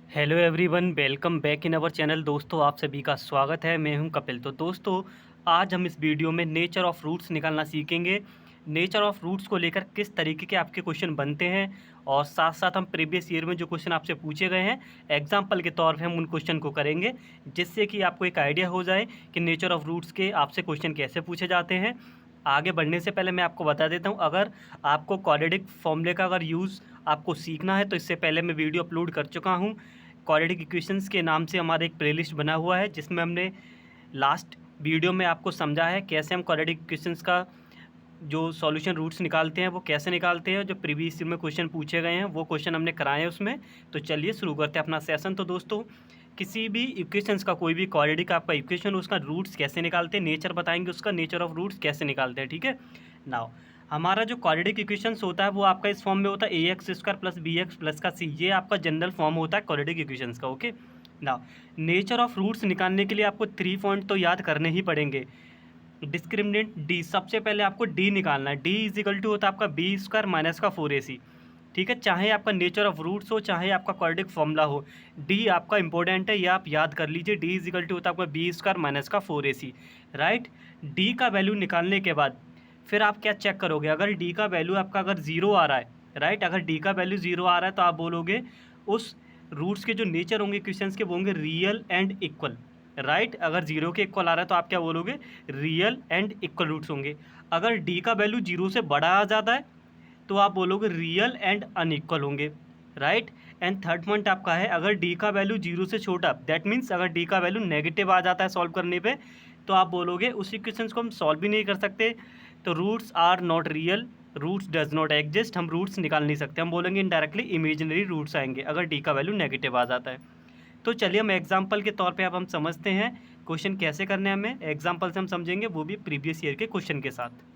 Hello everyone, welcome back in our channel. दोस्तों, आप सभी का स्वागत है। मैं हूं कपिल। तो दोस्तों, आज हम इस वीडियो में नेचर ऑफ़ रूट्स निकालना सीखेंगे। नेचर ऑफ़ रूट्स को लेकर किस तरीके के आपके क्वेश्चन बनते हैं और साथ साथ हम प्रीवियस ईयर में जो क्वेश्चन आपसे पूछे गए हैं एग्जाम्पल के तौर पे हम उन क्वेश्चन को करेंगे, जिससे कि आपको एक आइडिया हो जाए कि नेचर ऑफ़ रूट्स के आपसे क्वेश्चन कैसे पूछे जाते हैं। आगे बढ़ने से पहले मैं आपको बता देता हूँ, अगर आपको क्वाड्रेटिक फॉर्मूले का अगर यूज़ आपको सीखना है तो इससे पहले मैं वीडियो अपलोड कर चुका हूँ। क्वाड्रेटिक इक्वेशंस के नाम से हमारा एक प्लेलिस्ट बना हुआ है, जिसमें हमने लास्ट वीडियो में आपको समझा है कैसे हम क्वाड्रेटिक इक्वेशंस का जो सॉल्यूशन रूट्स निकालते हैं वो कैसे निकालते हैं। जो प्रीवियस ईयर में क्वेश्चन पूछे गए हैं वो क्वेश्चन हमने कराए हैं उसमें। तो चलिए शुरू करते हैं अपना सेशन। तो दोस्तों, किसी भी इक्वेशंस का कोई भी क्वाड्रेटिक आपका इक्वेशन उसका रूट्स कैसे निकालते हैं, नेचर बताएंगे उसका, नेचर ऑफ रूट्स कैसे निकालते हैं। ठीक है। नाउ, हमारा जो क्वाड्रेटिक इक्वेशंस होता है वो आपका इस फॉर्म में होता है A X square plus B X plus का सी। ये आपका जनरल फॉर्म होता है क्वाड्रेटिक इक्वेशंस का। Okay. Now, nature of roots निकालने के लिए आपको 3 पॉइंट तो याद करने ही पड़ेंगे। डिस्क्रिमिनेंट डी, सबसे पहले आपको डी निकालना है। डी इज इक्वल टू होता है आपका बी स्क्वायर माइनस का 4ac। ठीक है। चाहे आपका नेचर ऑफ रूट्स हो, चाहे आपका क्वाड्रेटिक फॉर्मूला हो, डी आपका इंपॉर्टेंट है, ये आप याद कर लीजिए। डी इज इक्वल टू होता है आपका बी स्क्वायर माइनस का 4ac। राइट। डी का वैल्यू निकालने के बाद फिर आप क्या चेक करोगे, अगर डी का वैल्यू आपका अगर ज़ीरो आ रहा है, राइट, अगर डी का वैल्यू ज़ीरो आ रहा है तो आप बोलोगे उस रूट्स के जो नेचर होंगे क्वेश्चंस के वो होंगे रियल एंड इक्वल। राइट। अगर जीरो के इक्वल आ रहा है तो आप क्या बोलोगे, रियल एंड इक्वल रूट्स होंगे। अगर डी का वैल्यू जीरो से बड़ा आ जाता है तो आप बोलोगे रियल एंड अनइक्वल होंगे। राइट। एंड थर्ड पॉइंट आपका है, अगर डी का वैल्यू जीरो से छोटा, दैट मीन्स अगर डी का वैल्यू नेगेटिव आ जाता है सॉल्व करने पे, तो आप बोलोगे उस इक्वेशंस को हम सॉल्व भी नहीं कर सकते। तो roots are not real, roots does not exist, हम रूट्स निकाल नहीं सकते। हम बोलेंगे इनडायरेक्टली इमेजिनरी रूट्स आएंगे अगर डी का वैल्यू नेगेटिव आ जाता है। तो चलिए हम एग्जाम्पल के तौर पे अब हम समझते हैं क्वेश्चन कैसे करने हैं। हमें एग्जाम्पल से हम समझेंगे, वो भी प्रीवियस ईयर के क्वेश्चन के साथ।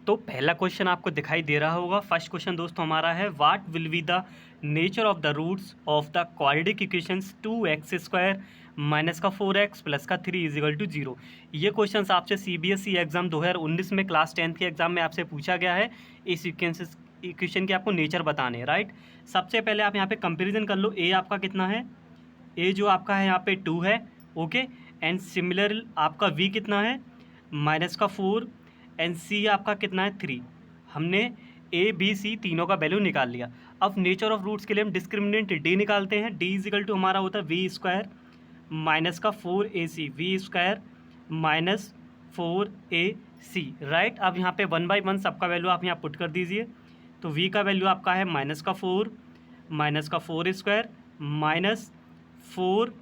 तो पहला क्वेश्चन आपको दिखाई दे रहा होगा। फर्स्ट क्वेश्चन दोस्तों हमारा है, what will be the nature of the roots of the quadratic equations 2x square minus का 4x प्लस का 3 इज इक्वल टू 0। ये क्वेश्चन आपसे सीबीएसई एग्जाम 2019 में क्लास 10th के एग्जाम में आपसे पूछा गया है। इस इक्वेशन के आपको नेचर बताने हैं। राइट। सबसे पहले आप यहाँ पे कंपेरिजन कर लो। ए आपका कितना है, ए जो आपका है यहाँ पे 2 है। ओके। एंड सिमिलर आपका वी कितना है, माइनस का 4। एंड सी आपका कितना है, 3। हमने ए बी सी तीनों का वैल्यू निकाल लिया। अब नेचर ऑफ रूट्स के लिए हम डिस्क्रिमिनेंट डी निकालते हैं। डी इज इक्वल टू हमारा होता है वी स्क्वायर माइनस का 4ac, we square minus 4ac। Right. अब यहाँ पे 1/1 सबका वैल्यू आप यहाँ पुट कर दीजिए। तो वी का वैल्यू आपका है माइनस का 4 माइनस का 4 स्क्वायर माइनस 4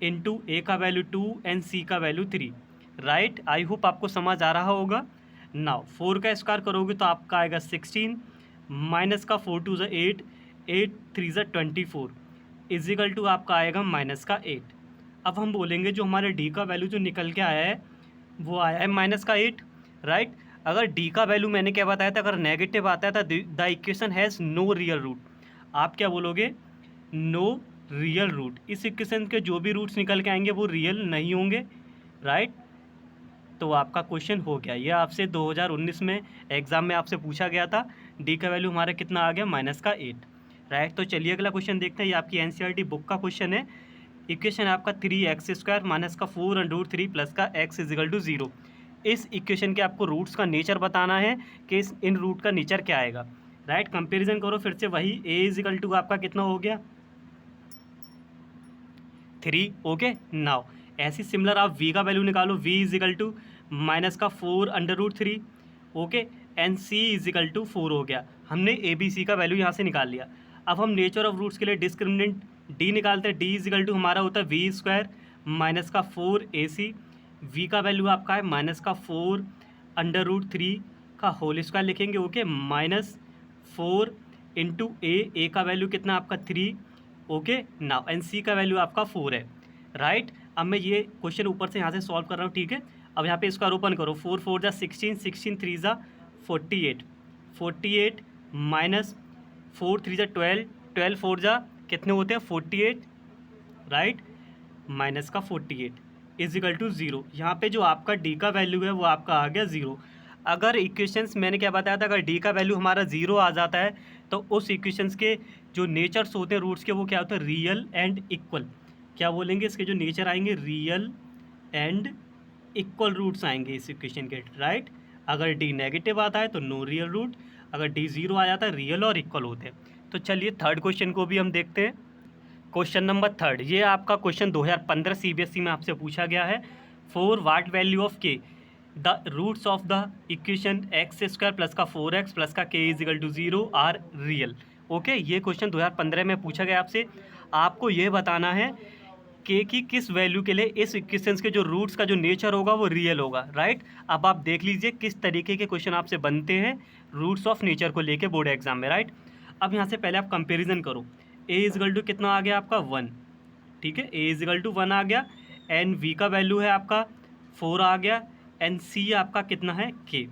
इंटू ए का वैल्यू 2 एंड सी का वैल्यू 3। राइट। आई होप आपको समझ आ रहा होगा। नाउ 4 का स्क्वायर करोगे तो आपका आएगा 16 माइनस का 4 2 8, 8 3 24 इजिकल टू आपका आएगा माइनस का 8। अब हम बोलेंगे जो हमारे डी का वैल्यू जो निकल के आया है वो आया है माइनस का 8। राइट। अगर डी का वैल्यू मैंने क्या बताया था, अगर नेगेटिव आता है तो the equation has no real root. आप क्या बोलोगे, नो रियल रूट। इस इक्वेशन के जो भी रूट्स निकल के आएंगे वो रियल नहीं होंगे। राइट। तो आपका क्वेश्चन हो गया। ये आपसे 2019 में एग्ज़ाम में आपसे पूछा गया था। डी का वैल्यू हमारा कितना आ गया, माइनस का 8। राइट। तो चलिए अगला क्वेश्चन देखते हैं। ये आपकी एनसीईआरटी बुक का क्वेश्चन है। इक्वेशन है आपका 3x स्क्वायर माइनस का 4√3 प्लस का x इज इक्वल टू 0। इस इक्वेशन के आपको रूट्स का नेचर बताना है कि इन रूट का नेचर क्या आएगा। राइट। कंपेरिजन करो फिर से वही, a इज इक्वल टू आपका कितना हो गया, 3। ओके। नाउ ऐसी सिमिलर आप v का वैल्यू निकालो। v is equal to minus का 4√3। Okay. And c is equal to 4 हो गया। हमने ए बी सी का वैल्यू यहाँ से निकाल लिया। अब हम नेचर ऑफ रूट्स के लिए डिस्क्रिमिनेंट डी निकालते हैं। डी इज इक्वल टू हमारा होता है वी स्क्वायर माइनस का 4ac। वी का वैल्यू आपका है माइनस का 4√3 का होल स्क्वायर लिखेंगे। ओके। माइनस 4 इंटू ए का वैल्यू कितना आपका 3। ओके। नाउ एन सी का वैल्यू आपका 4 है। राइट। अब मैं ये क्वेश्चन ऊपर से यहाँ से सॉल्व कर रहा हूँ। ठीक है। अब यहाँ पे इसका ओपन करो। 4 4 जा 16, 16 3 जा 48, 48 माइनस 4 3 जा 12, 12 4 जा कितने होते हैं 48। राइट। माइनस का 48 इज इक्वल टू 0। यहाँ पे जो आपका डी का वैल्यू है वो आपका आ गया 0। अगर इक्वेशंस मैंने क्या बताया था, अगर डी का वैल्यू हमारा 0 आ जाता है तो उस इक्वेशंस के जो नेचर्स होते हैं रूट्स के वो क्या होते हैं, रियल एंड इक्वल। क्या बोलेंगे इसके जो नेचर आएंगे, रियल एंड इक्वल रूट्स आएंगे इस इक्वेशन के, राइट। अगर डी नेगेटिव आता है तो नो रियल रूट, अगर डी जीरो आ जाता है रियल और इक्वल होते हैं। तो चलिए थर्ड क्वेश्चन को भी हम देखते हैं। क्वेश्चन नंबर थर्ड, ये आपका क्वेश्चन 2015 सीबीएसई में आपसे पूछा गया है। For what value of k the roots of the equation x square plus का 4x प्लस का k is equal to 0 are real. Okay, ये क्वेश्चन 2015 में पूछा गया आपसे। आपको ये बताना है के की किस वैल्यू के लिए इस इक्वेशंस के जो रूट्स का जो नेचर होगा वो रियल होगा, राइट। अब आप देख लीजिए किस तरीके के क्वेश्चन आपसे बनते हैं रूट्स ऑफ नेचर को लेके बोर्ड एग्जाम में, राइट। अब यहाँ से पहले आप कंपेरिजन करो। ए इजगल टू कितना आ गया आपका 1, ठीक है, ए इजगल टू 1 आ गया। एन वी का वैल्यू है आपका 4 आ गया। एन सी आपका कितना है के,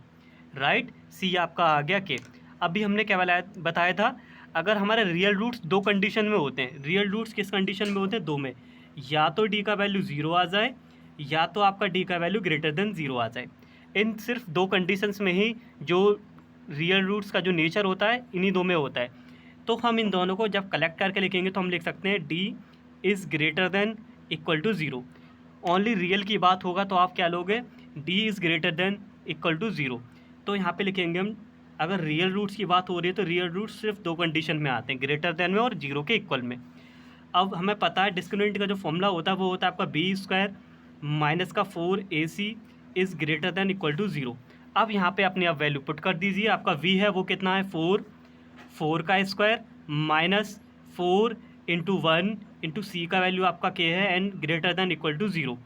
राइट, सी आपका आ गया के। अभी हमने क्या बताया था, अगर हमारे रियल रूट्स दो कंडीशन में होते हैं, रियल रूट्स किस कंडीशन में होते हैं, दो में, या तो डी का वैल्यू 0 आ जाए या तो आपका डी का वैल्यू ग्रेटर देन 0 आ जाए। इन सिर्फ दो कंडीशंस में ही जो रियल रूट्स का जो नेचर होता है इन्हीं दो में होता है। तो हम इन दोनों को जब कलेक्ट करके लिखेंगे तो हम लिख सकते हैं D is greater than equal to 0। Only real की बात होगा तो आप क्या लोगे, D is greater than equal to 0। तो यहाँ पे लिखेंगे हम, अगर रियल रूट्स की बात हो रही है तो रियल रूट्स सिर्फ दो कंडीशन में आते हैं, ग्रेटर देन में और 0 के इक्वल में। अब हमें पता है डिस्क्रिमिनेंट का जो फॉर्मूला होता है वो होता है आपका बी स्क्वायर माइनस का 4ac is greater than equal to 0। अब यहाँ पे अपने आप वैल्यू पुट कर दीजिए। आपका v है वो कितना है 4 का square minus 4 into 1 into c का वैल्यू आपका k है and greater than equal to 0,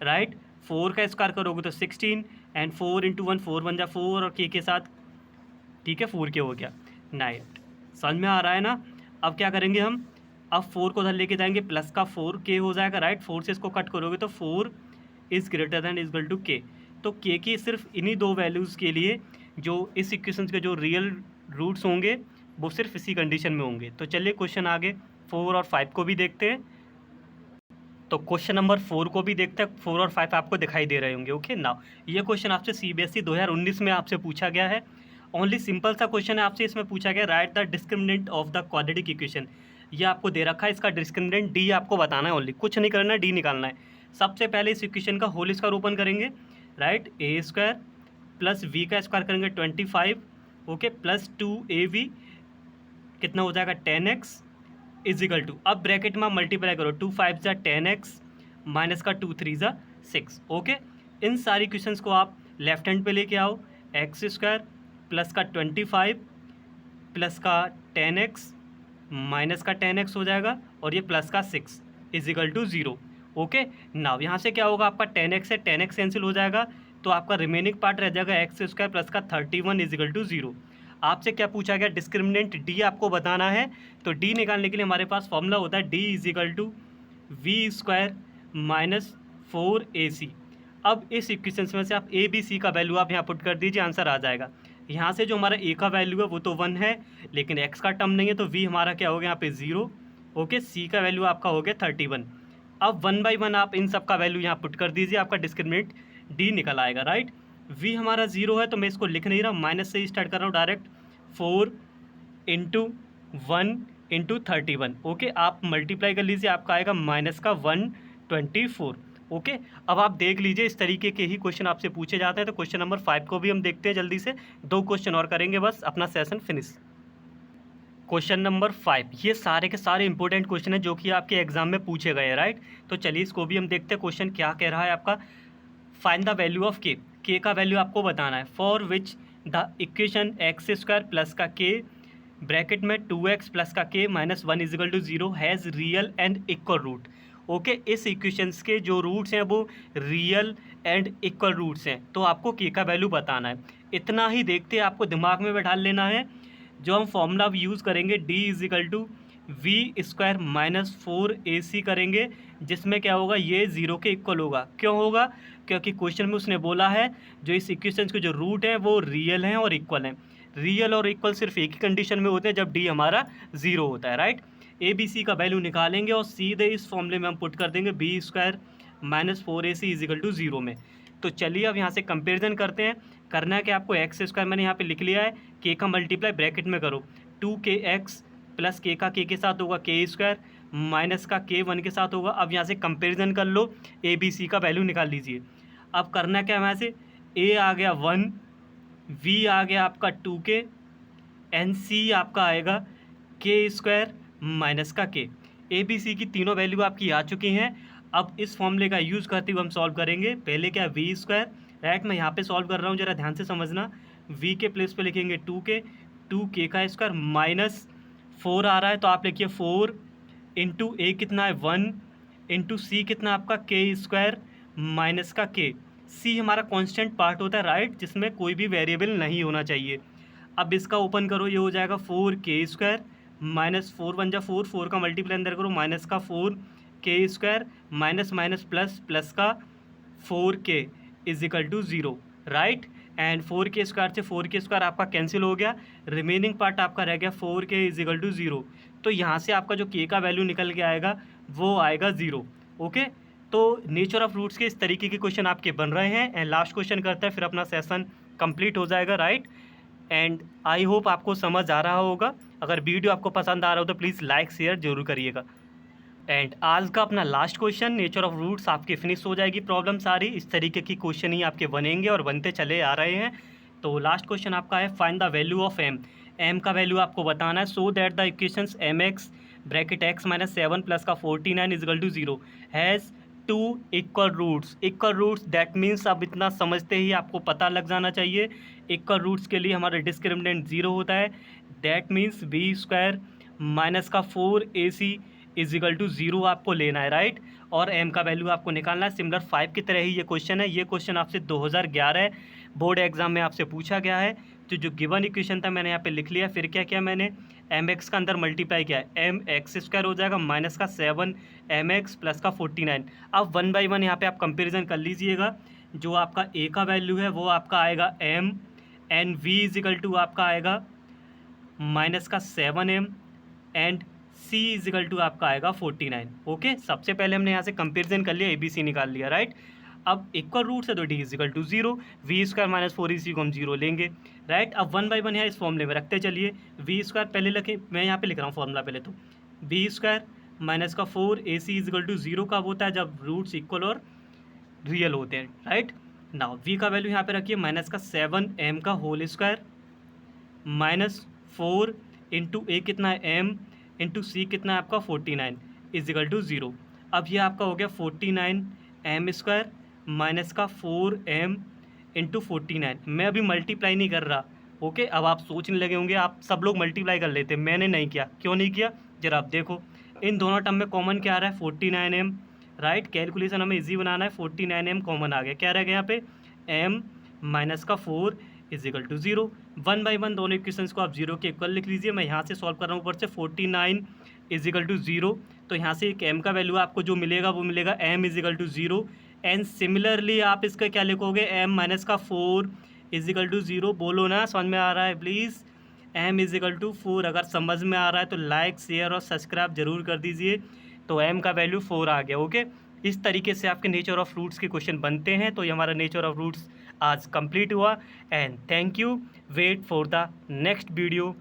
right. 4 का स्क्वायर करोगे तो 16 एंड 4 इंटू 1 4 बन जा 4 और k के साथ, ठीक है, 4k हो गया 9। समझ में आ रहा है ना। अब क्या करेंगे हम, अब 4 को उधर लेके जाएंगे, प्लस का 4k हो जाएगा, राइट। 4 से इसको कट करोगे तो 4 is greater than is equal to k। तो k की सिर्फ इन्हीं दो वैल्यूज़ के लिए जो इस इक्वेशन के जो रियल रूट्स होंगे वो सिर्फ इसी कंडीशन में होंगे। तो चलिए क्वेश्चन आगे 4 और 5 को भी देखते हैं। तो क्वेश्चन नंबर 4 को भी देखते हैं। 4 और 5 आपको दिखाई दे रहे होंगे। ओके नाउ, ये क्वेश्चन आपसे सीबीएसई 2019 में आपसे पूछा गया है। ओनली सिंपल सा क्वेश्चन है, आपसे इसमें पूछा गया right the discriminant of the quadratic equation. ये आपको दे रखा है, इसका डिस्क्रिमिनेंट डी आपको बताना है, ओनली कुछ नहीं करना है, डी निकालना है। सबसे पहले इस इक्वेशन का होल स्क्वायर ओपन करेंगे, right. A square plus b का स्क्वायर करेंगे 25, ओके, प्लस 2ab कितना हो जाएगा 10x इजिकल टू, अब ब्रैकेट में आप मल्टीप्लाई करो, 2 5 ज़ा 10x माइनस का 2 3 ज़ा 6। ओके, इन सारी क्वेश्चंस को आप लेफ्ट हैंड पे लेके आओ, एक्स स्क्वायर प्लस का 25 प्लस का 10x माइनस का 10x हो जाएगा और ये प्लस का 6 इजिकल टू 0। ओके नाउ यहाँ से क्या होगा, आपका 10x से 10x कैंसिल हो जाएगा तो आपका रिमेनिंग पार्ट रह जाएगा एक्स स्क्वायर प्लस का 31 इजिकल टू 0। आपसे क्या पूछा गया, डिस्क्रिमिनेंट डी आपको बताना है। तो डी निकालने के लिए हमारे पास फॉर्मूला होता है D is equal to b square minus 4ac। अब इस इक्वेशन में से आप ए बी सी का वैल्यू आप यहाँ पुट कर दीजिए, आंसर आ जाएगा। यहाँ से जो हमारा ए का वैल्यू है वो तो 1 है, लेकिन एक्स का टर्म नहीं है तो वी हमारा क्या हो गया यहाँ पे 0। ओके, सी का वैल्यू आपका हो गया 31। अब 1 बाई 1 आप इन सब का वैल्यू यहाँ पुट कर दीजिए, आपका डिस्क्रिमिनेंट डी निकल आएगा, राइट। वी हमारा 0 है तो मैं इसको लिख नहीं रहा, माइनस से ही स्टार्ट कर रहा हूँ डायरेक्ट, 4 इंटू 1 इंटू 31। ओके, आप मल्टीप्लाई कर लीजिए, आपका आएगा माइनस का 124। ओके, अब आप देख लीजिए इस तरीके के ही क्वेश्चन आपसे पूछे जाते हैं। तो क्वेश्चन नंबर 5 को भी हम देखते हैं जल्दी से, 2 क्वेश्चन और करेंगे बस, अपना सेशन फिनिश। क्वेश्चन नंबर 5, ये सारे के सारे इंपॉर्टेंट क्वेश्चन हैं जो कि आपके एग्जाम में पूछे गए हैं, राइट। तो चलिए इसको भी हम देखते हैं। क्वेश्चन क्या कह रहा है आपका, फाइंड द वैल्यू ऑफ के का वैल्यू आपको बताना है। For which the equation x square plus का के ब्रैकेट में 2x प्लस का k minus 1 is equal to 0 has real and equal root. Okay, इस इक्वेशंस के जो रूट्स हैं वो रियल एंड इक्वल रूट्स हैं, तो आपको के का वैल्यू बताना है। इतना ही देखते आपको दिमाग में बैठा लेना है। जो हम फॉर्मूला यूज़ करेंगे D is equal to b square minus 4ac करेंगे, जिसमें क्या होगा, ये 0 के इक्वल होगा। क्यों होगा, क्योंकि क्वेश्चन में उसने बोला है जो इस इक्वेशन के जो रूट हैं वो रियल हैं और इक्वल हैं। रियल और इक्वल सिर्फ एक ही कंडीशन में होते हैं, जब डी हमारा 0 होता है, राइट। ए बी सी का वैल्यू निकालेंगे और सीधे इस फॉर्मूले में हम पुट कर देंगे b square minus 4ac is equal to 0 में। तो चलिए अब यहाँ से कंपेरिजन करते हैं। करना है कि आपको एक्स स्क्वायर मैंने यहाँ पे लिख लिया है, के का मल्टीप्लाई ब्रैकेट में करो, 2kx प्लस के का के साथ होगा के स्क्वायर, माइनस का के 1 के साथ होगा। अब यहाँ से कंपेरिजन कर लो, ए बी सी का वैल्यू निकाल लीजिए। अब करना क्या है, यहाँ से ए आ गया 1, वी आ गया आपका 2k, एन सी आपका आएगा के स्क्वायर माइनस का के। ए बी सी की तीनों वैल्यू आपकी आ चुकी हैं। अब इस फॉर्मूले का यूज़ करते हुए हम सॉल्व करेंगे। पहले क्या, वी स्क्वायर, राइट, मैं यहाँ पे सॉल्व कर रहा हूँ, ज़रा ध्यान से समझना। वी के प्लेस पे लिखेंगे 2k का स्क्वायर माइनस 4 आ रहा है तो आप लिखिए 4 इंटू ए कितना है 1 इंटू सी कितना आपका के स्क्वायर माइनस का के। सी हमारा कांस्टेंट पार्ट होता है, राइट, जिसमें कोई भी वेरिएबल नहीं होना चाहिए। अब इसका ओपन करो, ये हो जाएगा 4k स्क्वायर माइनस 4 1 जा 4, 4 का मल्टीप्लाई अंदर करो, माइनस का 4k square minus minus plus, plus का 4k is equal to 0, right. And 4k square से 4k स्क्वायर आपका कैंसिल हो गया, रिमेनिंग पार्ट आपका रह गया 4k इज इक्वल टू 0। तो यहाँ से आपका जो k का वैल्यू निकल के आएगा वो आएगा 0। ओके, तो नेचर ऑफ रूट्स के इस तरीके के क्वेश्चन आपके बन रहे हैं। एंड लास्ट क्वेश्चन करते हैं, फिर अपना सेशन कंप्लीट हो जाएगा, राइट। एंड आई होप आपको समझ आ रहा होगा। अगर वीडियो आपको पसंद आ रहा हो तो प्लीज़ लाइक शेयर जरूर करिएगा। एंड आज का अपना last question, nature of roots आपकी फिनिश हो जाएगी प्रॉब्लम सारी। इस तरीके की क्वेश्चन ही आपके बनेंगे और बनते चले आ रहे हैं। तो लास्ट क्वेश्चन आपका है, find the value of m. M का वैल्यू आपको बताना है, so that the equations m x bracket x minus 7 plus का 49 is equal to 0 has 2 equal roots. Equal roots that means अब इतना समझते ही आपको पता लग जाना चाहिए, इक्वल रूट्स के लिए हमारा डिस्क्रिमिनेंट 0 होता है। That means b square minus का 4ac इज इक्वल टू 0 आपको लेना है, राइट। और m का वैल्यू आपको निकालना है। सिमिलर 5 की तरह ही ये क्वेश्चन है। ये क्वेश्चन आपसे 2011 बोर्ड एग्जाम में आपसे पूछा गया है। तो जो गिवन इक्वेशन था मैंने यहाँ पे लिख लिया। फिर क्या किया मैंने, एम एक्स का अंदर मल्टीप्लाई किया, एम एक्स स्क्वायर हो जाएगा माइनस का 7 एम एक्स प्लस का 49। अब 1 बाई 1 यहाँ पे आप कंपेरिजन कर लीजिएगा। जो आपका a का वैल्यू है वो आपका आएगा m, and v is equal to आपका आएगा माइनस का 7m, and c is equal to आपका आएगा 49। ओके, सबसे पहले हमने यहाँ से कंपेरिजन कर लिया, ए बी सी निकाल लिया, राइट। अब इक्वल रूट है तो D is equal to 0, b square minus 4ac को हम 0 लेंगे, राइट। अब 1 बाई 1 यहाँ इस फॉर्मूले में रखते चलिए। वी स्क्वायर पहले लिखे, मैं यहाँ पे लिख रहा हूँ फॉर्मूला पहले, तो वी स्क्वायर माइनस का 4ac इज इक्वल टू 0 कब होता है, जब रूट्स इक्वल और रियल होते हैं, राइट। नाउ वी का वैल्यू यहाँ पे रखिए माइनस का 7m का होल स्क्वायर माइनस 4 इंटू ए कितना है m इंटू सी कितना है आपका 49 इज इक्वल टू 0। अब ये आपका हो गया 49m स्क्वायर माइनस का 4m इंटू 49। मैं अभी मल्टीप्लाई नहीं कर रहा। ओके, अब आप सोचने लगे होंगे आप सब लोग मल्टीप्लाई कर लेते, मैंने नहीं किया। क्यों नहीं किया, जरा आप देखो। इन दोनों टर्म में कॉमन क्या आ रहा है, 49m, राइट। कैलकुलेशन हमें इजी बनाना है, 49m कॉमन आ गया। क्या रह गया यहाँ पे, m माइनस का 4 इज इक्वल टू 0। 1 बाई 1 दोनों इक्वेशंस को आप 0 के इक्वल लिख लीजिए। मैं यहाँ से सॉल्व कर रहा हूँ ऊपर से, 49 इज इक्वल टू 0। तो यहाँ से एक m का वैल्यू आपको जो मिलेगा वो मिलेगा m is equal to 0। And similarly आप इसका क्या लिखोगे, m माइनस का 4 इज इक्वल टू 0। बोलो ना, समझ में आ रहा है please. m is equal to 4 अगर समझ में आ रहा है तो लाइक शेयर और सब्सक्राइब जरूर कर दीजिए। तो m का वैल्यू 4 आ गया। ओके, इस तरीके से आपके नेचर ऑफ रूट्स के क्वेश्चन बनते हैं। तो ये हमारा नेचर ऑफ रूट्स आज कंप्लीट हुआ। And thank you, wait for the next video.